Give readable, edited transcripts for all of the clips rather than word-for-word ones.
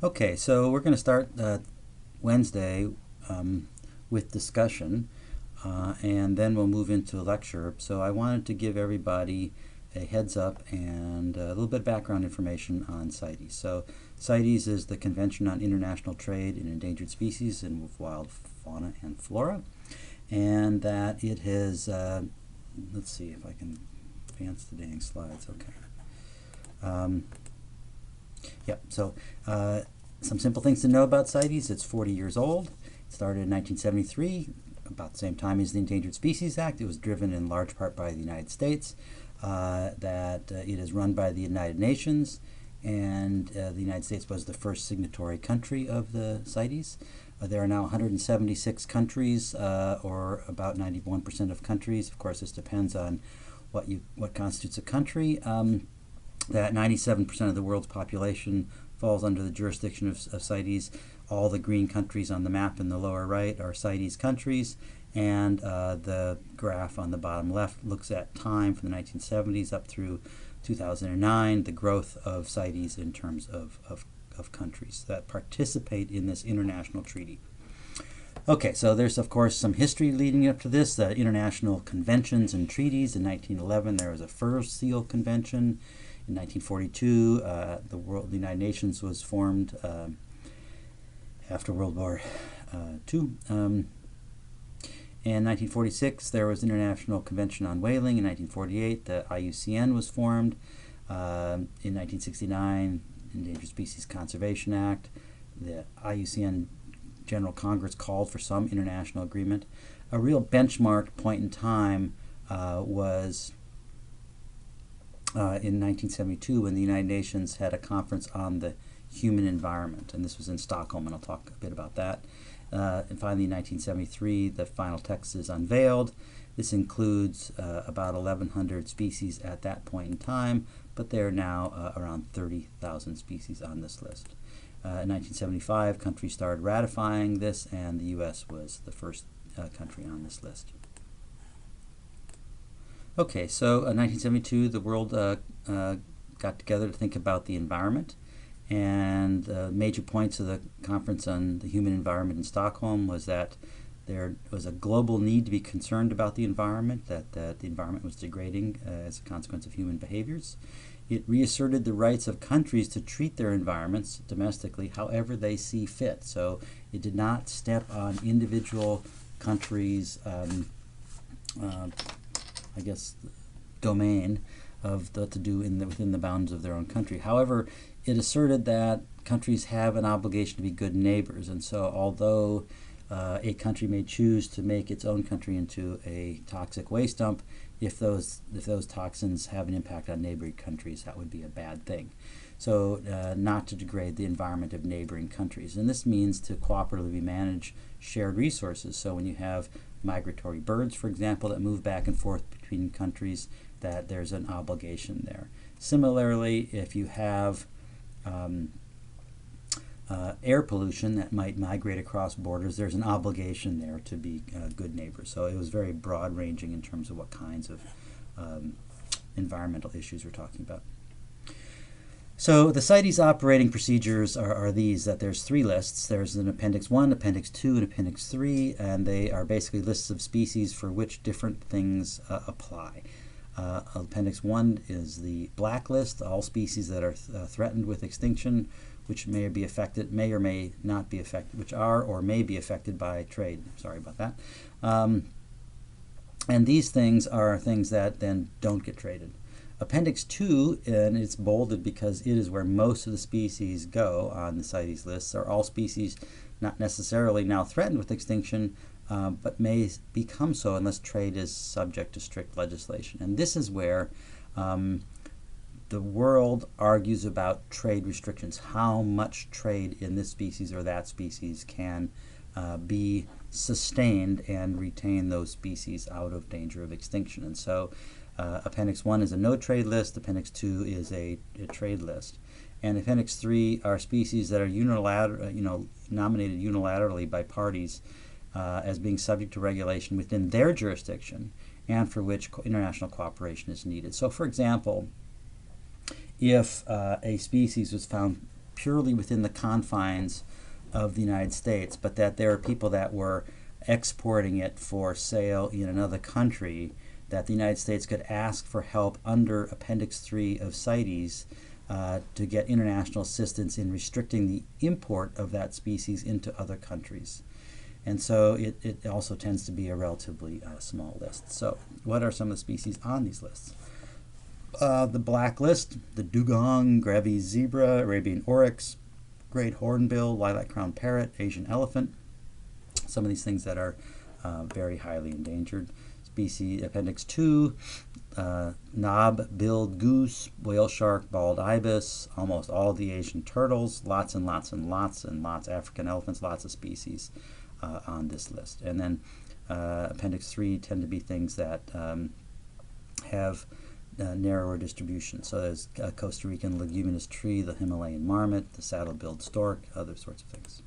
Okay, so we're going to start Wednesday with discussion, and then we'll move into a lecture. So I wanted to give everybody a heads up and a little bit of background information on CITES. So CITES is the Convention on International Trade in Endangered Species and with Wild Fauna and Flora, and that it has, let's see if I can advance the dang slides, okay. So some simple things to know about CITES. It's 40 years old. It started in 1973, about the same time as the Endangered Species Act. It was driven in large part by the United States. It is run by the United Nations, and the United States was the first signatory country of the CITES. There are now 176 countries, or about 91% of countries. Of course, this depends on what constitutes a country. That 97% of the world's population falls under the jurisdiction of CITES. All the green countries on the map in the lower right are CITES countries, and the graph on the bottom left looks at time from the 1970s up through 2009, the growth of CITES in terms of countries that participate in this international treaty. Okay, so there's of course some history leading up to this, the international conventions and treaties. In 1911 there was a Fur Seal Convention. In 1942 the United Nations was formed after World War II. In 1946 there was International Convention on Whaling. In 1948 the IUCN was formed. In 1969 Endangered Species Conservation Act. The IUCN General Congress called for some international agreement. A real benchmark point in time was in 1972 when the United Nations had a conference on the human environment, and this was in Stockholm, and I'll talk a bit about that. And finally, in 1973, the final text is unveiled. This includes about 1,100 species at that point in time, but there are now around 30,000 species on this list. In 1975, countries started ratifying this, and the U.S. was the first country on this list. Okay, so in 1972, the world got together to think about the environment, and major points of the Conference on the Human Environment in Stockholm was that there was a global need to be concerned about the environment, that the environment was degrading as a consequence of human behaviors. It reasserted the rights of countries to treat their environments domestically however they see fit. So it did not step on individual countries' domain of what to do within the bounds of their own country. However, it asserted that countries have an obligation to be good neighbors, and so although a country may choose to make its own country into a toxic waste dump, if those toxins have an impact on neighboring countries, that would be a bad thing. So not to degrade the environment of neighboring countries. And this means to cooperatively manage shared resources. So when you have migratory birds, for example, that move back and forth between countries, that there's an obligation there. Similarly, if you have air pollution that might migrate across borders, there's an obligation there to be good neighbors. So it was very broad-ranging in terms of what kinds of environmental issues we're talking about. So the CITES operating procedures are these, that there's three lists. There's an Appendix 1, Appendix 2, and Appendix 3, and they are basically lists of species for which different things apply. Appendix 1 is the blacklist, all species that are threatened with extinction, which may or may not be affected, which are or may be affected by trade. Sorry about that. And these things are things that then don't get traded. Appendix 2, and it's bolded because it is where most of the species go on the CITES lists, are all species not necessarily now threatened with extinction, but may become so unless trade is subject to strict legislation. And this is where the world argues about trade restrictions, how much trade in this species or that species can be sustained and retain those species out of danger of extinction. And so Appendix 1 is a no-trade list, Appendix 2 is a trade list. And Appendix 3 are species that are nominated unilaterally by parties as being subject to regulation within their jurisdiction and for which international cooperation is needed. So for example, if a species was found purely within the confines of the United States, but that there are people that were exporting it for sale in another country, that the United States could ask for help under Appendix 3 of CITES to get international assistance in restricting the import of that species into other countries. And so it also tends to be a relatively small list. So what are some of the species on these lists? The black list: the dugong, Grevy's zebra, Arabian oryx, great hornbill, lilac-crowned parrot, Asian elephant. Some of these things that are very highly endangered. Species Appendix 2, knob-billed goose, whale shark, bald ibis, almost all the Asian turtles, lots and lots and lots and lots, African elephants, lots of species on this list. And then Appendix 3 tend to be things that have narrower distribution. So there's a Costa Rican leguminous tree, the Himalayan marmot, the saddle-billed stork, other sorts of things.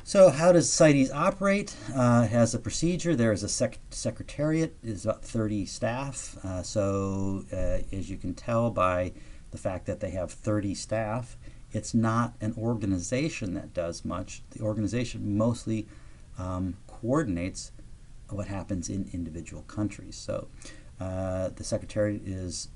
So how does CITES operate? It has a procedure. There is a secretariat. It's about 30 staff. So as you can tell by the fact that they have 30 staff, it's not an organization that does much. The organization mostly coordinates what happens in individual countries. So the Secretariat is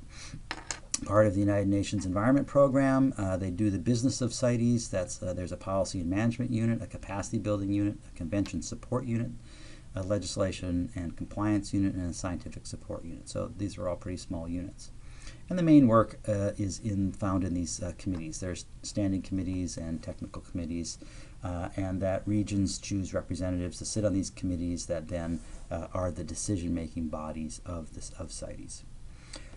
part of the United Nations Environment Program. They do the business of CITES. There's a policy and management unit, a capacity building unit, a convention support unit, a legislation and compliance unit, and a scientific support unit. So these are all pretty small units. And the main work is found in these committees. There's standing committees and technical committees, and that regions choose representatives to sit on these committees that then are the decision-making bodies of CITES.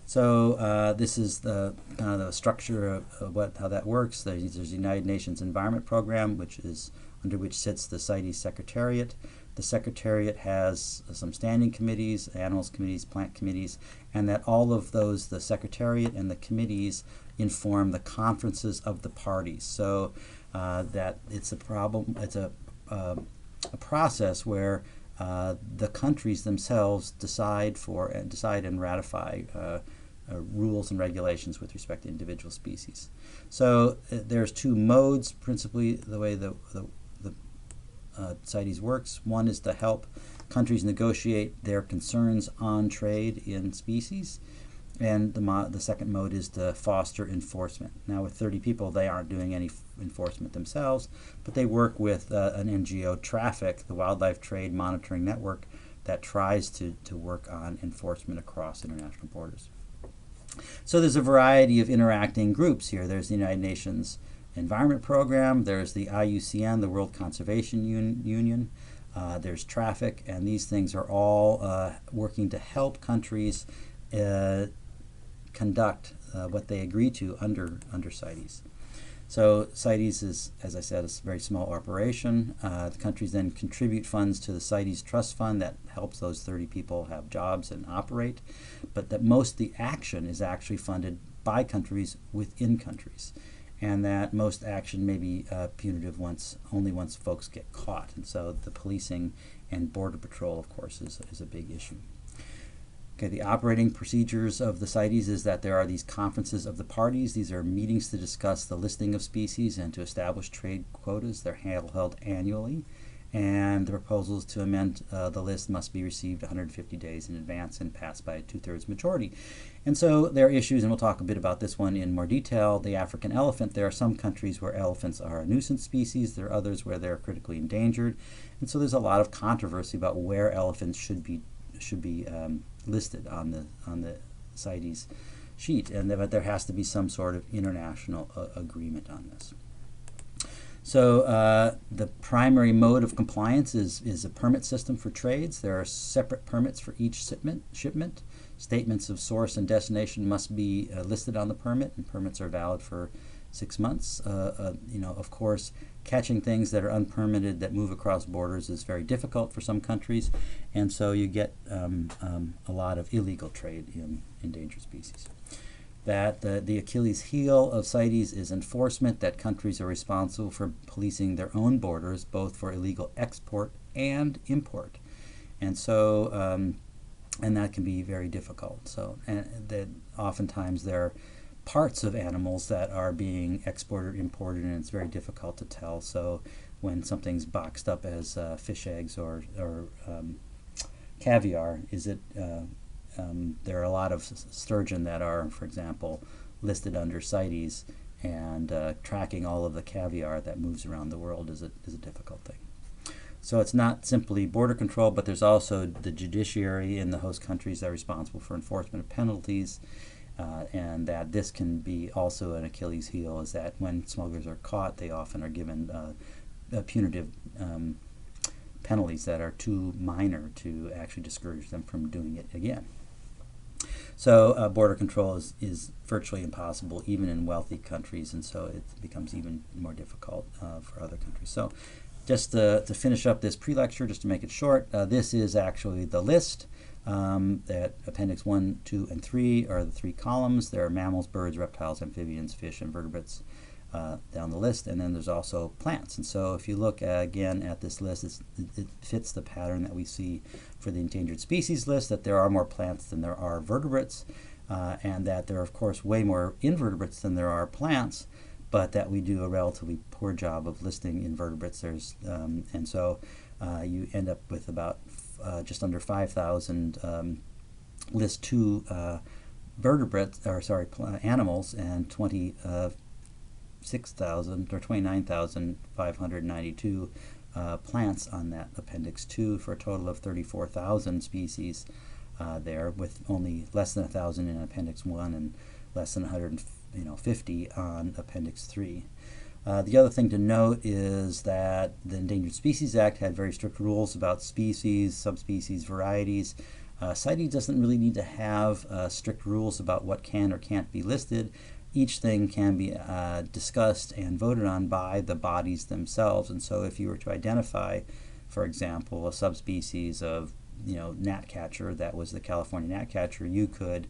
So this is the kind of the structure of how that works. There's the United Nations Environment Program, under which sits the CITES Secretariat. The Secretariat has some standing committees, animals committees, plant committees, and that all of those, the Secretariat and the committees, inform the conferences of the parties. So that it's a process where the countries themselves decide and ratify rules and regulations with respect to individual species. So there's two modes, principally, the way the CITES works. One is to help countries negotiate their concerns on trade in species, and the second mode is to foster enforcement. Now, with 30 people, they aren't doing any enforcement themselves, but they work with an NGO, Traffic, the Wildlife Trade Monitoring Network, that tries to work on enforcement across international borders. So there's a variety of interacting groups here. There's the United Nations Environment Program, there's the IUCN, the World Conservation Union, there's Traffic, and these things are all working to help countries conduct what they agree to under CITES. So CITES is, as I said, a very small operation. The countries then contribute funds to the CITES Trust Fund that helps those 30 people have jobs and operate, but that most of the action is actually funded by countries within countries, and that most action may be punitive only once folks get caught. And so the policing and border patrol, of course, is a big issue. Okay, the operating procedures of the CITES is that there are these conferences of the parties. These are meetings to discuss the listing of species and to establish trade quotas. They're held annually, and the proposals to amend the list must be received 150 days in advance and passed by a 2/3 majority. And so there are issues, and we'll talk a bit about this one in more detail. The African elephant, there are some countries where elephants are a nuisance species. There are others where they're critically endangered. And so there's a lot of controversy about where elephants should be listed on the CITES sheet, but there has to be some sort of international agreement on this. So the primary mode of compliance is a permit system for trades. There are separate permits for each shipment. Statements of source and destination must be listed on the permit, and permits are valid for 6 months. Of course, catching things that are unpermitted that move across borders is very difficult for some countries, and so you get a lot of illegal trade in endangered species. That the Achilles heel of CITES is enforcement, that countries are responsible for policing their own borders, both for illegal export and import. And so, and that can be very difficult. So, and that oftentimes they're parts of animals that are being exported or imported, and it's very difficult to tell. So when something's boxed up as fish eggs or caviar, is it there are a lot of sturgeon that are, for example, listed under CITES, and tracking all of the caviar that moves around the world is a difficult thing. So it's not simply border control, but there's also the judiciary in the host countries that are responsible for enforcement of penalties, and that this can be also an Achilles heel, is that when smugglers are caught, they often are given punitive penalties that are too minor to actually discourage them from doing it again. So border control is virtually impossible even in wealthy countries, and so it becomes even more difficult for other countries. So just to finish up this pre-lecture, just to make it short, this is actually the list. That Appendix 1, 2, and 3 are the 3 columns. There are mammals, birds, reptiles, amphibians, fish, and vertebrates down the list, and then there's also plants. And so if you look again at this list, it fits the pattern that we see for the endangered species list, that there are more plants than there are vertebrates, and that there are, of course, way more invertebrates than there are plants, but that we do a relatively poor job of listing invertebrates. And so you end up with about just under 5,000 list 2 vertebrates, or sorry, animals, and 26,000 or 29,592 plants on that Appendix 2, for a total of 34,000 species there, with only less than 1,000 in Appendix 1 and less than 150 on Appendix 3. The other thing to note is that the Endangered Species Act had very strict rules about species, subspecies, varieties. CITES doesn't really need to have strict rules about what can or can't be listed. Each thing can be discussed and voted on by the bodies themselves. And so if you were to identify, for example, a subspecies of gnatcatcher that was the California gnatcatcher, you could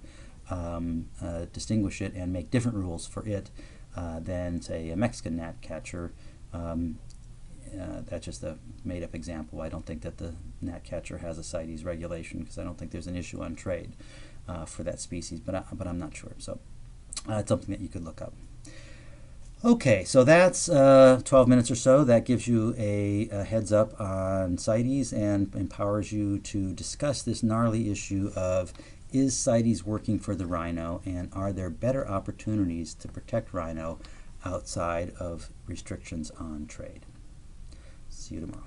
distinguish it and make different rules for it than, say, a Mexican gnatcatcher. That's just a made-up example. I don't think that the gnatcatcher has a CITES regulation, because I don't think there's an issue on trade for that species, but I'm not sure. So it's something that you could look up. Okay, so that's 12 minutes or so. That gives you a heads up on CITES and empowers you to discuss this gnarly issue of, is CITES working for the rhino, and are there better opportunities to protect rhino outside of restrictions on trade? See you tomorrow.